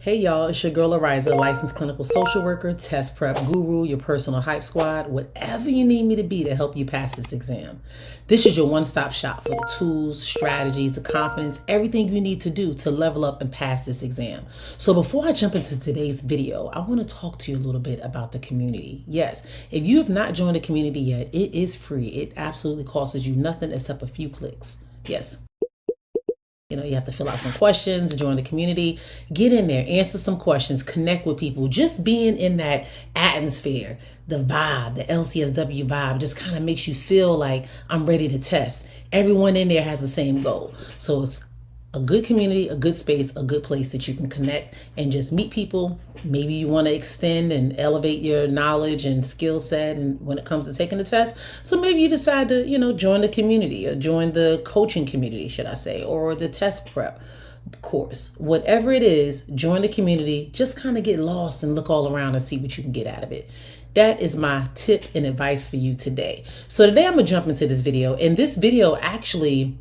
Hey y'all, it's your girl Ariza, licensed clinical social worker, test prep guru, your personal hype squad, whatever you need me to be to help you pass this exam. This is your one-stop shop for the tools, strategies, the confidence, everything you need to do to level up and pass this exam. So before I jump into today's video, I want to talk to you a little bit about the community. Yes, if you have not joined the community yet, it is free. It absolutely costs you nothing except a few clicks. Yes. You have to fill out some questions, join the community, get in there, answer some questions, connect with people. Just being in that atmosphere, the vibe, the LCSW vibe, just kind of makes you feel like I'm ready to test. Everyone in there has the same goal. So it's a good community, a good space, a good place that you can connect and just meet people. Maybe you want to extend and elevate your knowledge and skill set and when it comes to taking the test. So maybe you decide to, join the community or join the coaching community, should I say, or the test prep course. Whatever it is, join the community. Just kind of get lost and look all around and see what you can get out of it. That is my tip and advice for you today. So today I'm going to jump into this video, and this video actually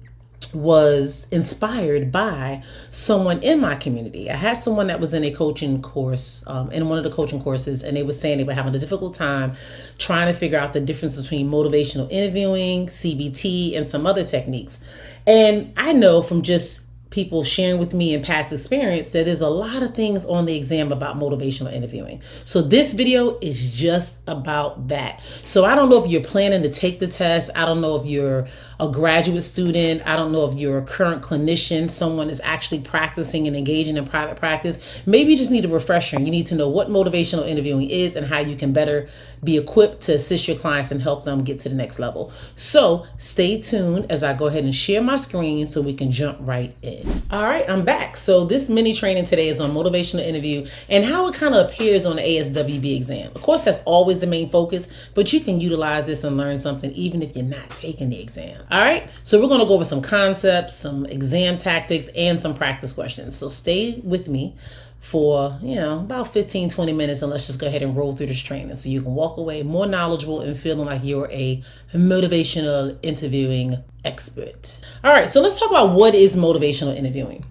was inspired by someone in my community. I had someone that was in a coaching course, in one of the coaching courses, and they were saying they were having a difficult time trying to figure out the difference between motivational interviewing, CBT, and some other techniques. And I know from just people sharing with me in past experience that there's a lot of things on the exam about motivational interviewing. So this video is just about that. So I don't know if you're planning to take the test. I don't know if you're a graduate student. I don't know if you're a current clinician, someone is actually practicing and engaging in private practice. Maybe you just need a refresher. You need to know what motivational interviewing is and how you can better be equipped to assist your clients and help them get to the next level. So stay tuned as I go ahead and share my screen so we can jump right in. All right, I'm back. So this mini training today is on motivational interview and how it kind of appears on the ASWB exam. Of course, that's always the main focus, but you can utilize this and learn something even if you're not taking the exam. All right, so we're going to go over some concepts, some exam tactics, and some practice questions. So stay with me for, about 15-20 minutes, and let's just go ahead and roll through this training so you can walk away more knowledgeable and feeling like you're a motivational interviewing expert. All right, so let's talk about what is motivational interviewing.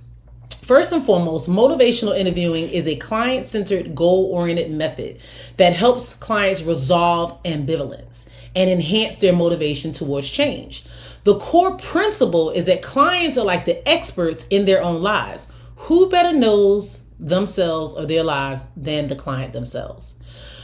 First and foremost, motivational interviewing is a client-centered, goal-oriented method that helps clients resolve ambivalence and enhance their motivation towards change. The core principle is that clients are like the experts in their own lives. Who better knows themselves or their lives than the client themselves?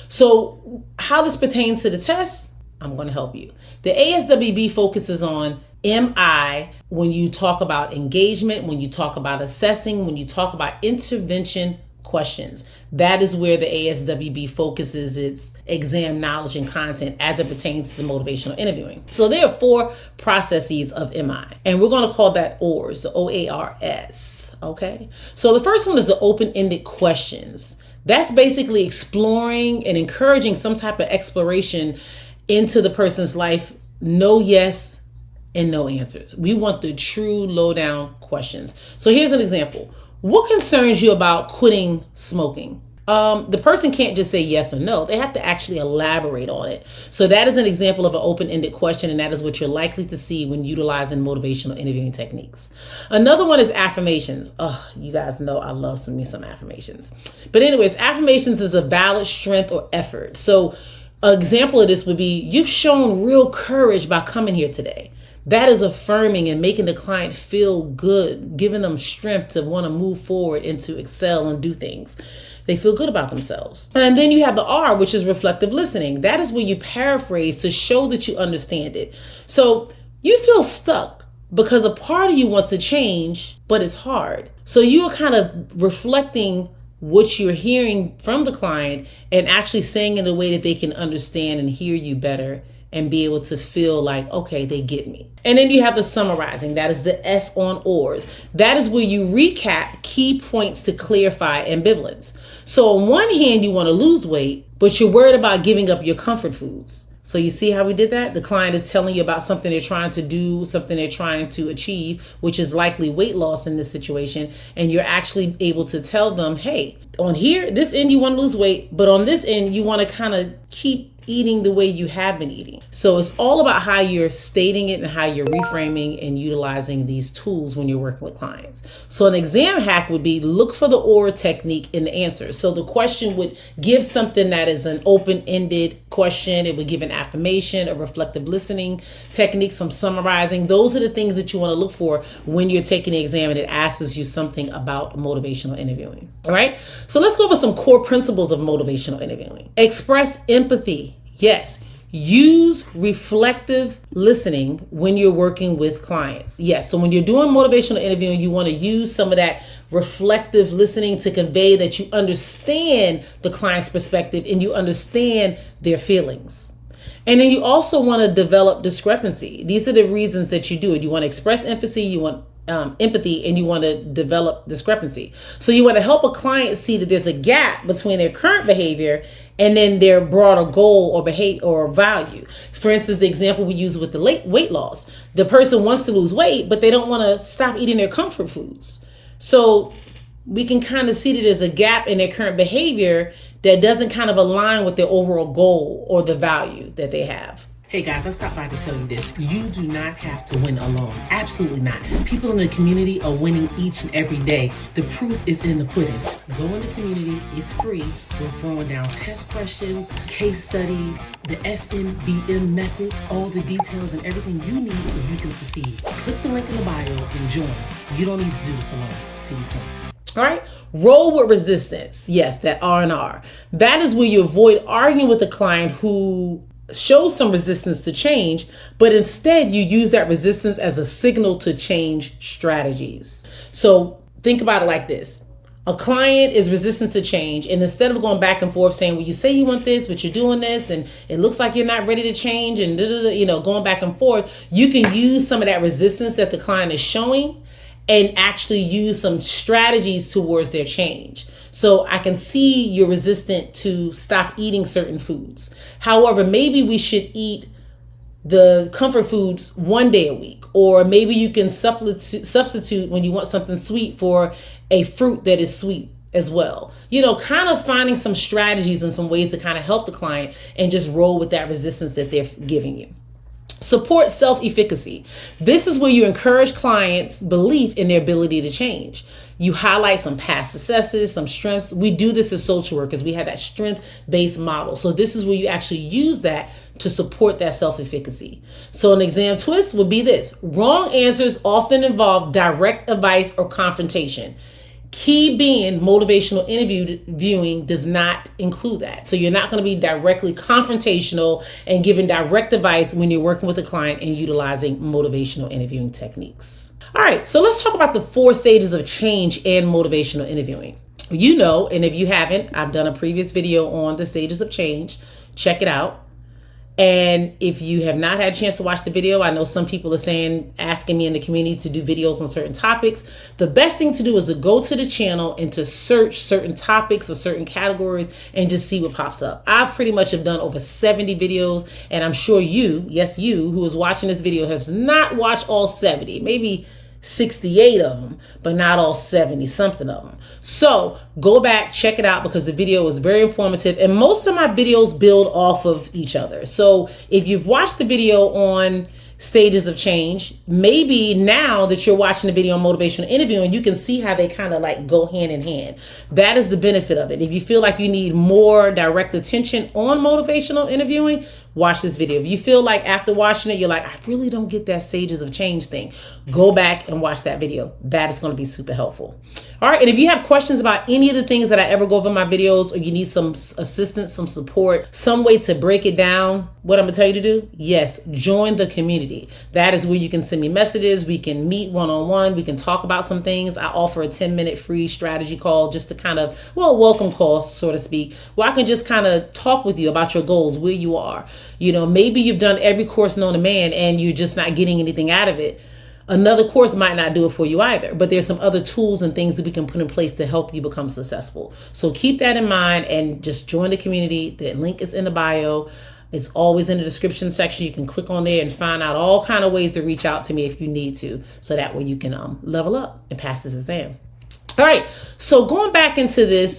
So how this pertains to the test, I'm going to help you. The ASWB focuses on MI when you talk about engagement, when you talk about assessing, when you talk about intervention questions. That is where the ASWB focuses its exam knowledge and content as it pertains to the motivational interviewing. So there are 4 processes of MI, and we're going to call that OARS, the OARS. Okay. So the first one is the open-ended questions. That's basically exploring and encouraging some type of exploration into the person's life. No yes and no answers. We want the true lowdown questions. So here's an example. What concerns you about quitting smoking? The person can't just say yes or no. They have to actually elaborate on it. So that is an example of an open-ended question, and that is what you're likely to see when utilizing motivational interviewing techniques. Another one is affirmations. Oh, you guys know I love me some affirmations. But anyways, affirmations is a valid strength or effort. So an example of this would be, you've shown real courage by coming here today. That is affirming and making the client feel good, giving them strength to want to move forward and to excel and do things. They feel good about themselves. And then you have the R, which is reflective listening. That is where you paraphrase to show that you understand it. So you feel stuck because a part of you wants to change, but it's hard. So you are kind of reflecting what you're hearing from the client and actually saying it in a way that they can understand and hear you better and be able to feel like, okay, they get me. And then you have the summarizing. That is the S on OARS. That is where you recap key points to clarify ambivalence. So on one hand, you want to lose weight, but you're worried about giving up your comfort foods. So you see how we did that? The client is telling you about something they're trying to do, something they're trying to achieve, which is likely weight loss in this situation. And you're actually able to tell them, hey, on here, this end, you want to lose weight, but on this end, you want to kind of keep eating the way you have been eating. So it's all about how you're stating it and how you're reframing and utilizing these tools when you're working with clients. So an exam hack would be look for the OR technique in the answer. So the question would give something that is an open-ended question. It would give an affirmation, a reflective listening technique, some summarizing. Those are the things that you want to look for when you're taking the exam and it asks you something about motivational interviewing. All right. So let's go over some core principles of motivational interviewing. Express empathy. Yes. Use reflective listening when you're working with clients. Yes. So when you're doing motivational interviewing, you want to use some of that reflective listening to convey that you understand the client's perspective and you understand their feelings. And then you also want to develop discrepancy. These are the reasons that you do it. You want to express empathy, you want empathy, and you want to develop discrepancy. So you want to help a client see that there's a gap between their current behavior and then their broader goal or behavior or value. For instance, the example we use with the weight loss. The person wants to lose weight, but they don't want to stop eating their comfort foods. So we can kind of see that there's a gap in their current behavior that doesn't kind of align with their overall goal or the value that they have. Hey guys, let's stop by to tell you this. You do not have to win alone. Absolutely not. People in the community are winning each and every day. The proof is in the pudding. Go in the community. It's free. We're throwing down test questions, case studies, the FNBM method, all the details and everything you need so you can succeed. Click the link in the bio and join. You don't need to do this alone. See you soon. All right. Roll with resistance. Yes, that R&R. That is where you avoid arguing with a client who shows some resistance to change, but instead you use that resistance as a signal to change strategies. So think about it like this. A client is resistant to change, and instead of going back and forth saying, well, you say you want this, but you're doing this, and it looks like you're not ready to change, and going back and forth, you can use some of that resistance that the client is showing and actually use some strategies towards their change. So I can see you're resistant to stop eating certain foods. However, maybe we should eat the comfort foods one day a week, or maybe you can substitute when you want something sweet for a fruit that is sweet as well. Kind of finding some strategies and some ways to kind of help the client and just roll with that resistance that they're giving you. Support self-efficacy. This is where you encourage clients' belief in their ability to change. You highlight some past successes, some strengths. We do this as social workers. We have that strength-based model. So this is where you actually use that to support that self-efficacy. So an exam twist would be this. Wrong answers often involve direct advice or confrontation. Key being motivational interviewing does not include that. So you're not going to be directly confrontational and giving direct advice when you're working with a client and utilizing motivational interviewing techniques. All right, so let's talk about the 4 stages of change in motivational interviewing. And if you haven't, I've done a previous video on the stages of change. Check it out. And if you have not had a chance to watch the video, I know some people are asking me in the community to do videos on certain topics. The best thing to do is to go to the channel and to search certain topics or certain categories and just see what pops up. I pretty much have done over 70 videos, and I'm sure you who is watching this video has not watched all 70, maybe 68 of them, but not all 70 something of them. So go back, check it out, because the video is very informative, and most of my videos build off of each other. So if you've watched the video on stages of change, maybe now that you're watching the video on motivational interviewing, you can see how they kind of like go hand in hand. That is the benefit of it. If you feel like you need more direct attention on motivational interviewing, watch this video. If you feel like after watching it, you're like, I really don't get that stages of change thing, go back and watch that video. That is going to be super helpful. All right. And if you have questions about any of the things that I ever go over in my videos, or you need some assistance, some support, some way to break it down, what I'm going to tell you to do, yes, join the community. That is where you can send me messages. We can meet one-on-one. We can talk about some things. I offer a 10-minute free strategy call, just to kind of, welcome call, so to speak, where I can just kind of talk with you about your goals, where you are. Maybe you've done every course known to man and you're just not getting anything out of it. Another course might not do it for you either, but there's some other tools and things that we can put in place to help you become successful. So keep that in mind and just join the community. The link is in the bio. It's always in the description section. You can click on there and find out all kind of ways to reach out to me if you need to, so that way you can level up and pass this exam. All right, so going back into this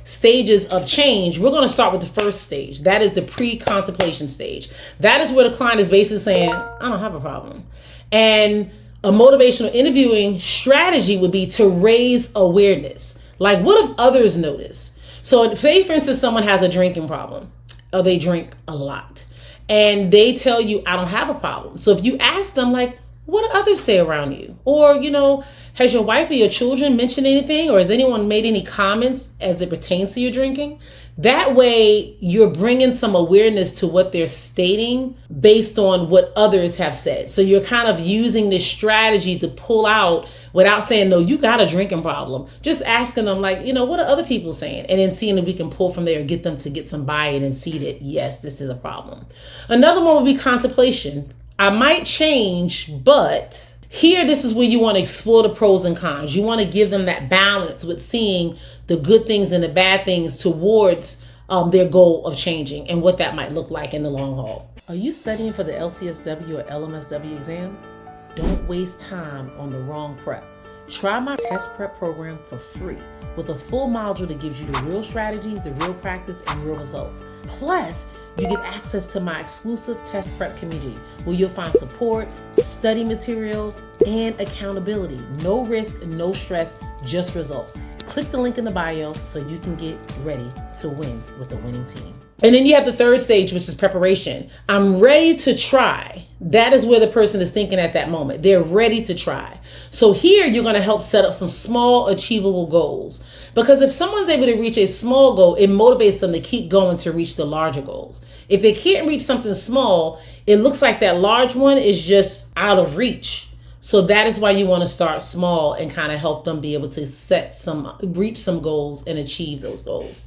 stages of change, we're going to start with the first stage. That is the pre-contemplation stage. That is where the client is basically saying, I don't have a problem. And a motivational interviewing strategy would be to raise awareness. Like, what if others notice? So say, for instance, someone has a drinking problem, or they drink a lot, and they tell you, I don't have a problem. So if you ask them, like, what do others say around you? Or, has your wife or your children mentioned anything? Or has anyone made any comments as it pertains to your drinking? That way, you're bringing some awareness to what they're stating based on what others have said. So you're kind of using this strategy to pull out without saying, no, you got a drinking problem. Just asking them, like, what are other people saying? And then seeing if we can pull from there and get them to get some buy-in and see that, yes, this is a problem. Another one would be contemplation. I might change, but here, this is where you want to explore the pros and cons. You want to give them that balance with seeing the good things and the bad things towards their goal of changing and what that might look like in the long haul. Are you studying for the LCSW or LMSW exam? Don't waste time on the wrong prep. Try my test prep program for free with a full module that gives you the real strategies, the real practice, and real results. Plus, you get access to my exclusive test prep community where you'll find support, study material, and accountability. No risk, no stress, just results. Click the link in the bio so you can get ready to win with the winning team. And then you have the third stage, which is preparation. I'm ready to try. That is where the person is thinking at that moment. They're ready to try. So here you're going to help set up some small achievable goals. Because if someone's able to reach a small goal, it motivates them to keep going to reach the larger goals. If they can't reach something small, it looks like that large one is just out of reach. So that is why you want to start small and kind of help them be able to reach some goals and achieve those goals.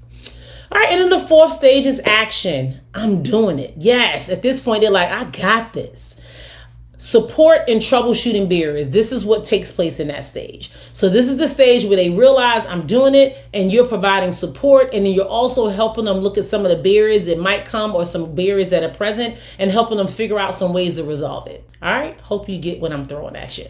All right, and then the fourth stage is action. I'm doing it. Yes, at this point, they're like, I got this. Support and troubleshooting barriers. This is what takes place in that stage. So this is the stage where they realize I'm doing it, and you're providing support, and then you're also helping them look at some of the barriers that might come or some barriers that are present and helping them figure out some ways to resolve it. All right, hope you get what I'm throwing at you.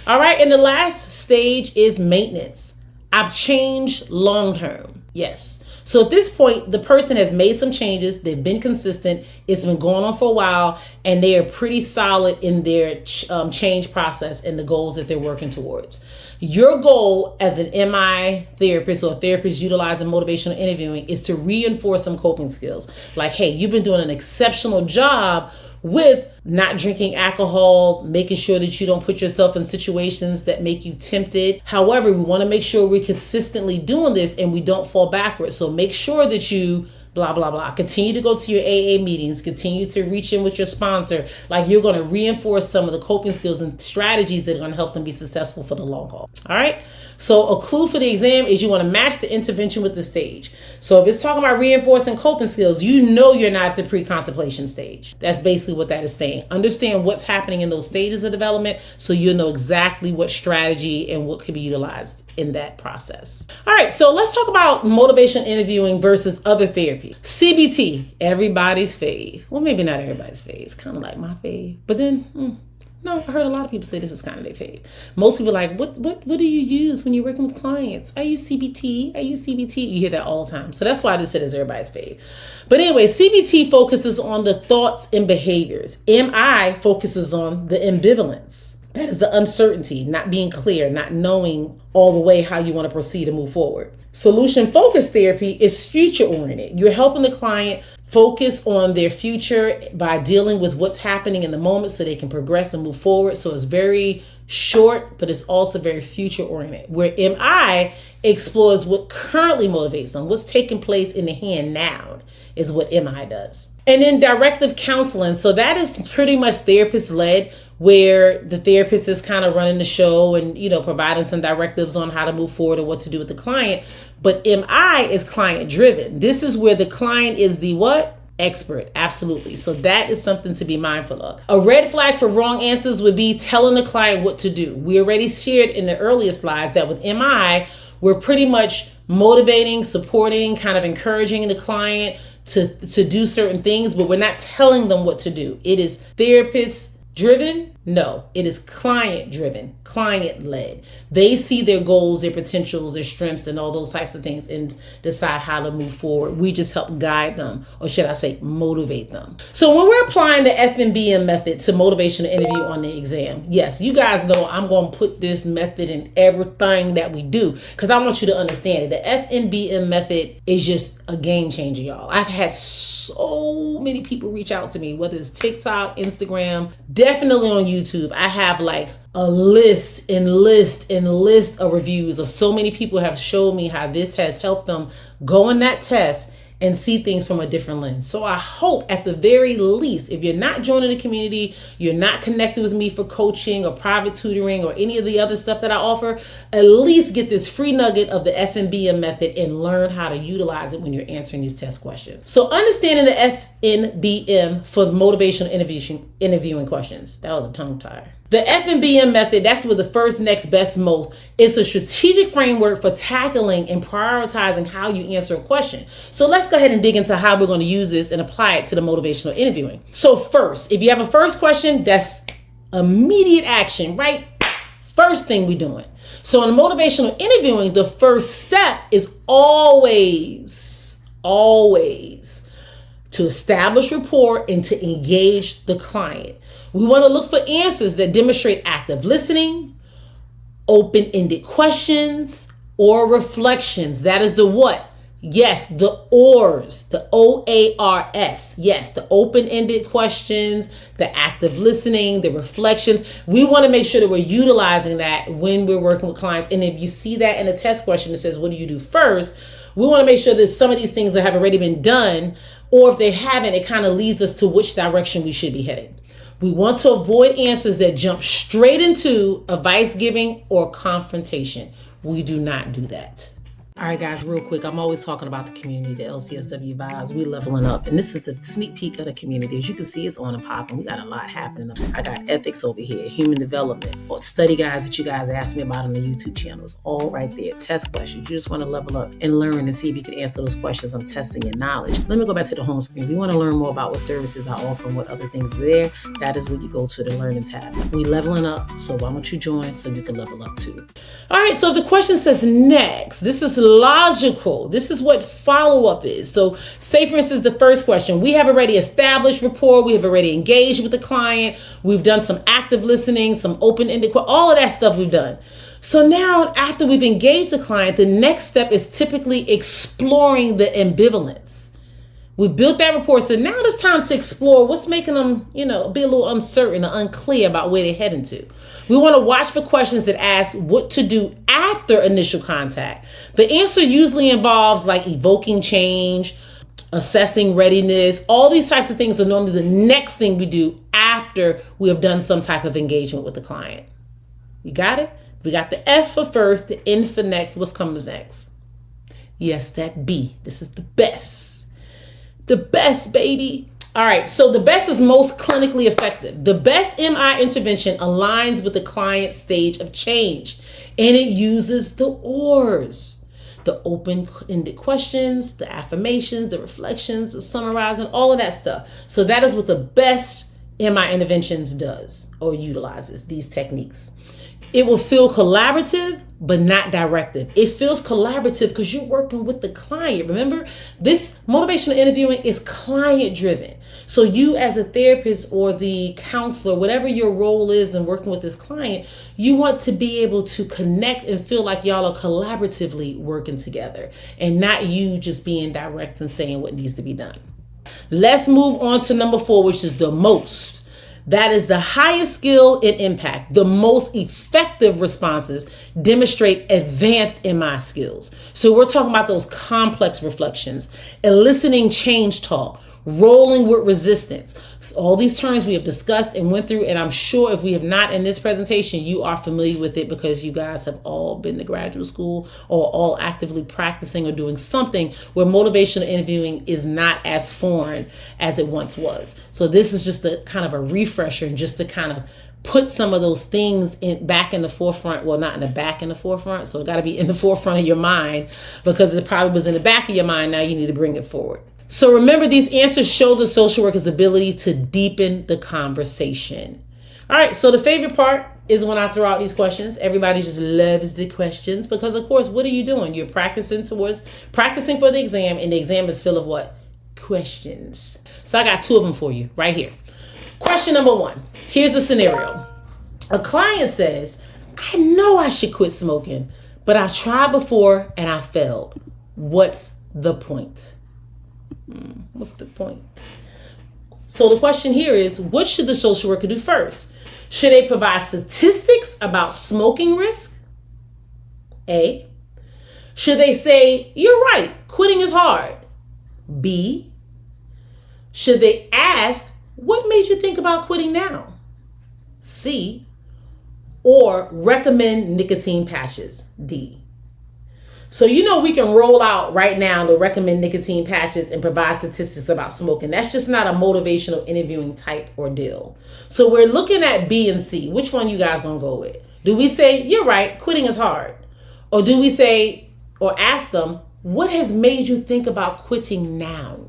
All right, and the last stage is maintenance. I've changed long-term. Yes. So at this point, the person has made some changes. They've been consistent. It's been going on for a while, and they are pretty solid in their change process and the goals that they're working towards. Your goal as an MI therapist or a therapist utilizing motivational interviewing is to reinforce some coping skills. Like, hey, you've been doing an exceptional job with not drinking alcohol, making sure that you don't put yourself in situations that make you tempted. However, we want to make sure we're consistently doing this and we don't fall backwards. So make sure that you blah, blah, blah. Continue to go to your AA meetings. Continue to reach in with your sponsor. Like, you're going to reinforce some of the coping skills and strategies that are going to help them be successful for the long haul. All right. So a clue for the exam is you want to match the intervention with the stage. So if it's talking about reinforcing coping skills, you know you're not at the pre-contemplation stage. That's basically what that is saying. Understand what's happening in those stages of development so you'll know exactly what strategy and what could be utilized in that process. All right, so let's talk about motivational interviewing versus other therapies. CBT, everybody's fave. Well, maybe not everybody's fave. It's kind of like my fave. But then, no, I heard a lot of people say this is kind of their fave. Most people are like, what do you use when you're working with clients? I use CBT. You hear that all the time. So that's why I just said it's everybody's fave. But anyway, CBT focuses on the thoughts and behaviors. MI focuses on the ambivalence. That is the uncertainty, not being clear, not knowing all the way how you want to proceed and move forward. Solution-focused therapy is future-oriented. You're helping the client focus on their future by dealing with what's happening in the moment so they can progress and move forward. So it's very short, but it's also very future-oriented. Where MI explores what currently motivates them, what's taking place in the here and now is what MI does. And then directive counseling. So that is pretty much therapist-led, where the therapist is kind of running the show and, providing some directives on how to move forward and what to do with the client. But MI is client-driven. This is where the client is the what? Expert. Absolutely. So that is something to be mindful of. A red flag for wrong answers would be telling the client what to do. We already shared in the earlier slides that with MI, we're pretty much motivating, supporting, kind of encouraging the client to do certain things, but we're not telling them what to do. It is therapist driven, No, it is client driven, client led. They see their goals, their potentials, their strengths, and all those types of things and decide how to move forward. We just help guide them, or should I say motivate them. So when we're applying the FNBM method to motivational interview on the exam, yes, you guys know I'm going to put this method in everything that we do because I want you to understand it. The FNBM method is just a game changer, y'all. I've had so many people reach out to me, whether it's TikTok, Instagram, definitely on YouTube. I have like a list of reviews of so many people have showed me how this has helped them go in that test and see things from a different lens. So I hope at the very least, if you're not joining the community, you're not connected with me for coaching or private tutoring or any of the other stuff that I offer, at least get this free nugget of the FNBM method and learn how to utilize it when you're answering these test questions. So understanding the FNBM for motivational interviewing questions. That was a tongue tie. The FNBM method, that's where the first, next, best, most. It's a strategic framework for tackling and prioritizing how you answer a question. So let's go ahead and dig into how we're going to use this and apply it to the motivational interviewing. So first, if you have a first question, that's immediate action, right? First thing we're doing. So in motivational interviewing, the first step is always to establish rapport and to engage the client. We want to look for answers that demonstrate active listening, open-ended questions, or reflections. That is the what? Yes, the OARS, the OARS. Yes, the open-ended questions, the active listening, the reflections. We want to make sure that we're utilizing that when we're working with clients. And if you see that in a test question that says, what do you do first? We want to make sure that some of these things have already been done, or if they haven't, it kind of leads us to which direction we should be heading. We want to avoid answers that jump straight into advice giving or confrontation. We do not do that. All right, guys, real quick. I'm always talking about the community, the LCSW vibes. We leveling up. And this is the sneak peek of the community. As you can see, it's on and popping. We got a lot happening. I got ethics over here, human development, or study guides that you guys asked me about on the YouTube channels. All right there. Test questions. You just want to level up and learn and see if you can answer those questions. I'm testing your knowledge. Let me go back to the home screen. If you want to learn more about what services I offer and what other things are there, that is where you go to the learning tabs. We leveling up. So why don't you join so you can level up too? All right. So the question says next. This is logical. This is what follow-up is. So say, for instance, the first question, we have already established rapport. We have already engaged with the client. We've done some active listening, some open-ended, all of that stuff we've done. So now after we've engaged the client, the next step is typically exploring the ambivalence. We built that rapport. So now it's time to explore what's making them, be a little uncertain or unclear about where they're heading to. We want to watch for questions that ask what to do after initial contact. The answer usually involves like evoking change, assessing readiness. All these types of things are normally the next thing we do after we have done some type of engagement with the client. You got it? We got the F for first, the N for next. What's coming next? Yes, that B. This is the best. The best, baby. All right, so the best is most clinically effective. The best MI intervention aligns with the client's stage of change, and it uses the OARS, the open-ended questions, the affirmations, the reflections, the summarizing, all of that stuff. So that is what the best MI interventions does or utilizes, these techniques. It will feel collaborative, but not directive. It feels collaborative because you're working with the client. Remember, this motivational interviewing is client driven. So you as a therapist or the counselor, whatever your role is in working with this client, you want to be able to connect and feel like y'all are collaboratively working together and not you just being direct and saying what needs to be done. Let's move on to number 4, which is the most. That is the highest skill and impact. The most effective responses demonstrate advanced MI skills. So we're talking about those complex reflections, eliciting change talk, rolling with resistance. So all these terms we have discussed and went through, and I'm sure if we have not in this presentation, you are familiar with it because you guys have all been to graduate school or all actively practicing or doing something where motivational interviewing is not as foreign as it once was. So this is just a kind of a refresher and just to kind of put some of those things back in the forefront. Well, not in the back, in the forefront. So it got to be in the forefront of your mind because it probably was in the back of your mind. Now you need to bring it forward. So remember, these answers show the social worker's ability to deepen the conversation. All right, so the favorite part is when I throw out these questions. Everybody just loves the questions because, of course, what are you doing? You're practicing for the exam, and the exam is full of what? Questions. So I got 2 of them for you right here. Question number 1. Here's a scenario. A client says, I know I should quit smoking, but I tried before and I failed. What's the point? What's the point? So the question here is, what should the social worker do first? Should they provide statistics about smoking risk? A. Should they say, you're right, quitting is hard? B. Should they ask, what made you think about quitting now? C. Or recommend nicotine patches? D. So we can roll out right now to recommend nicotine patches and provide statistics about smoking. That's just not a motivational interviewing type ordeal. So we're looking at B and C. Which one you guys gonna go with? Do we say, you're right, quitting is hard? Or do we say, or ask them, what has made you think about quitting now?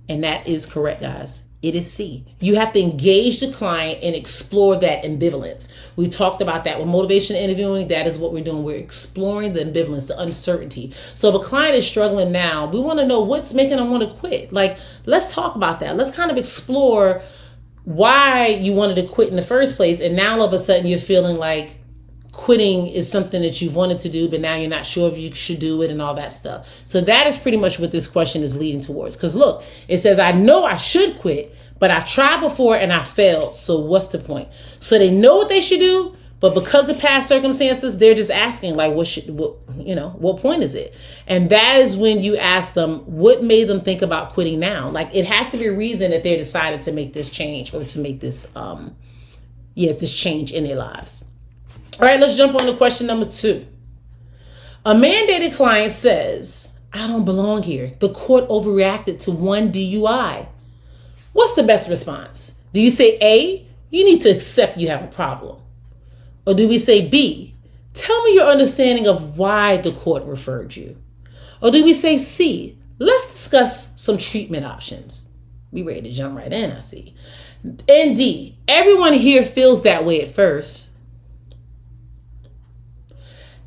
And that is correct, guys. It is C. You have to engage the client and explore that ambivalence. We talked about that with motivation interviewing. That is what we're doing. We're exploring the ambivalence, the uncertainty. So if a client is struggling now, we want to know what's making them want to quit. Like, let's talk about that. Let's kind of explore why you wanted to quit in the first place. And now all of a sudden you're feeling like quitting is something that you wanted to do, but now you're not sure if you should do it and all that stuff. So that is pretty much what this question is leading towards. Because look, it says, I know I should quit, but I tried before and I failed. So what's the point? So they know what they should do, but because of past circumstances, they're just asking like, what point is it? And that is when you ask them, what made them think about quitting now? Like, it has to be a reason that they're decided to make this change or to make this, this change in their lives. All right, let's jump on to question number 2. A mandated client says, I don't belong here. The court overreacted to 1 DUI. What's the best response? Do you say A, you need to accept you have a problem? Or do we say B, tell me your understanding of why the court referred you? Or do we say C, let's discuss some treatment options? We ready to jump right in, I see. And D, everyone here feels that way at first.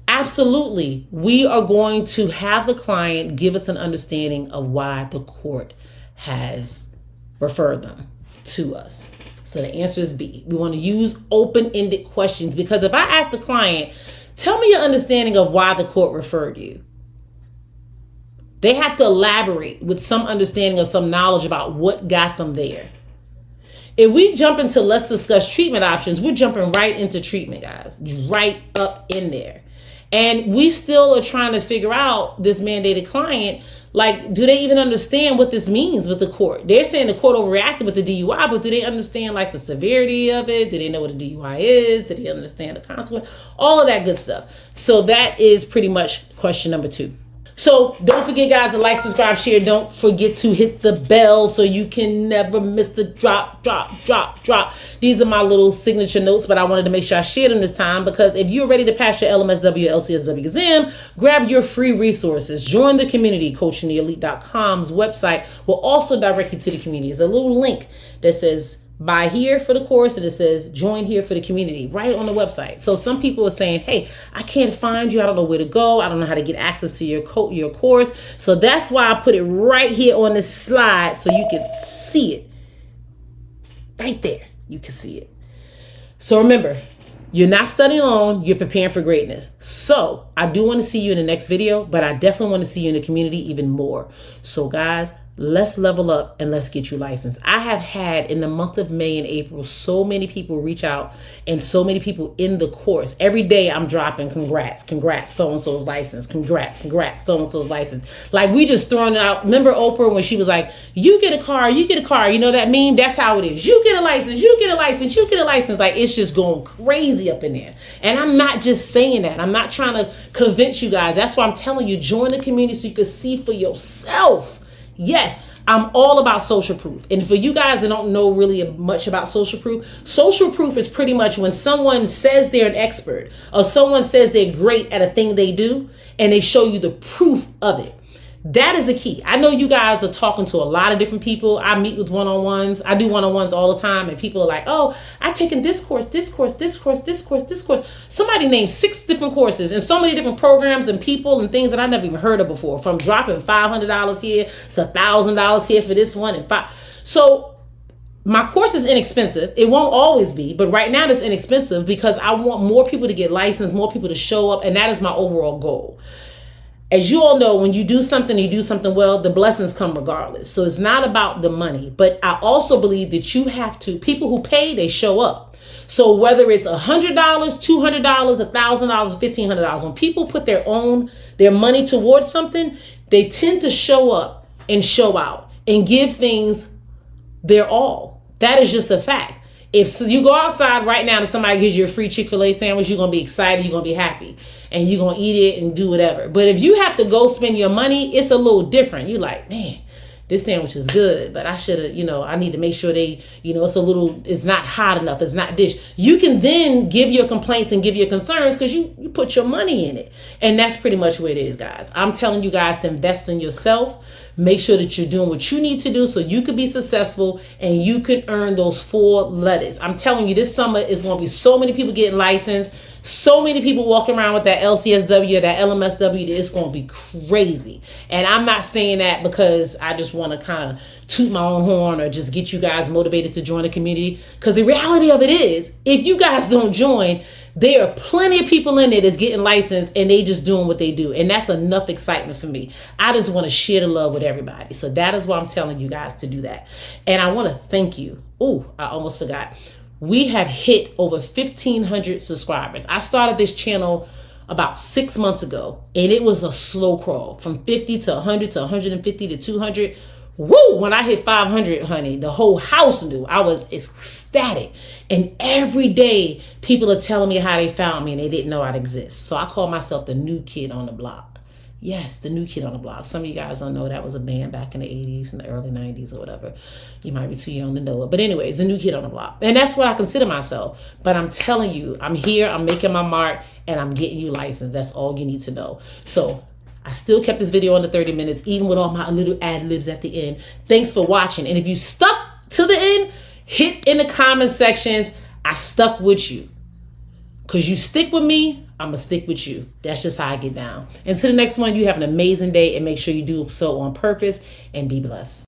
Absolutely, we are going to have the client give us an understanding of why the court has referred them to us. So the answer is B. We want to use open-ended questions because if I ask the client, tell me your understanding of why the court referred you, they have to elaborate with some understanding or some knowledge about what got them there. If we jump into let's discuss treatment options, we're jumping right into treatment, guys, right up in there. And we still are trying to figure out this mandated client, like, do they even understand what this means with the court? They're saying the court overreacted with the DUI, but do they understand like the severity of it? Do they know what a DUI is? Do they understand the consequence? All of that good stuff. So that is pretty much question number 2. So don't forget, guys, to like, subscribe, share. Don't forget to hit the bell so you can never miss the drop. These are my little signature notes, but I wanted to make sure I shared them this time because if you're ready to pass your LMSW or LCSW exam, grab your free resources. Join the community. CoachingTheElite.com's website will also direct you to the community. There's a little link that says buy here for the course and it says join here for the community right on the website. So some people are saying, hey, I can't find you. I don't know where to go. I don't know how to get access to your course. So that's why I put it right here on this slide so you can see it. Right there. You can see it. So remember, you're not studying alone. You're preparing for greatness. So I do want to see you in the next video, but I definitely want to see you in the community even more. So guys, let's level up and let's get you licensed. I have had in the month of May and April, so many people reach out and so many people in the course. Every day I'm dropping congrats, so-and-so's licensed, congrats, so-and-so's licensed. Like we just throwing it out. Remember Oprah when she was like, you get a car, you know that meme? That's how it is. You get a license, you get a license, you get a license. Like it's just going crazy up in there. And I'm not just saying that. I'm not trying to convince you guys. That's why I'm telling you, join the community so you can see for yourself. Yes, I'm all about social proof. And for you guys that don't know really much about social proof is pretty much when someone says they're an expert or someone says they're great at a thing they do and they show you the proof of it. That is the key. I know you guys are talking to a lot of different people. I meet with one-on-ones. I do one-on-ones all the time. And people are like, oh, I've taken this course, this course, this course, this course, this course. Somebody named 6 different courses and so many different programs and people and things that I never even heard of before. From dropping $500 here to $1,000 here for this one and five. So my course is inexpensive. It won't always be, but right now it's inexpensive because I want more people to get licensed, more people to show up. And that is my overall goal. As you all know, when you do something, you do something well, the blessings come regardless. So it's not about the money, but I also believe that you have to, people who pay, they show up. So whether it's $100, $200, $1,000, $1,500, when people put their money towards something, they tend to show up and show out and give things their all. That is just a fact. If you go outside right now and somebody gives you a free Chick-fil-A sandwich, you're going to be excited, you're going to be happy, and you're going to eat it and do whatever. But if you have to go spend your money, it's a little different. You're like, man, this sandwich is good, but I should have, I need to make sure it's not hot enough, it's not dish. You can then give your complaints and give your concerns because you put your money in it. And that's pretty much what it is, guys. I'm telling you guys to invest in yourself. Make sure that you're doing what you need to do so you can be successful and you can earn those 4 letters. I'm telling you, this summer is going to be so many people getting licensed, so many people walking around with that LCSW or that LMSW. It's going to be crazy. And I'm not saying that because I just want to kind of toot my own horn or just get you guys motivated to join the community. Because the reality of it is, if you guys don't join, there are plenty of people in there that's getting licensed and they just doing what they do. And that's enough excitement for me. I just want to share the love with everybody. So that is why I'm telling you guys to do that. And I want to thank you. Oh, I almost forgot. We have hit over 1,500 subscribers. I started this channel about 6 months ago and it was a slow crawl from 50 to 100 to 150 to 200. Woo! When I hit 500, honey, the whole house knew. I was ecstatic. And every day, people are telling me how they found me and they didn't know I'd exist. So I call myself the new kid on the block. Yes, the new kid on the block. Some of you guys don't know that was a band back in the 80s and the early 90s or whatever. You might be too young to know it. But anyways, the new kid on the block. And that's what I consider myself. But I'm telling you, I'm here, I'm making my mark, and I'm getting you licensed. That's all you need to know. So I still kept this video under 30 minutes, even with all my little ad libs at the end. Thanks for watching. And if you stuck to the end, hit in the comment sections, I stuck with you. Because you stick with me, I'm going to stick with you. That's just how I get down. Until the next one, you have an amazing day and make sure you do so on purpose and be blessed.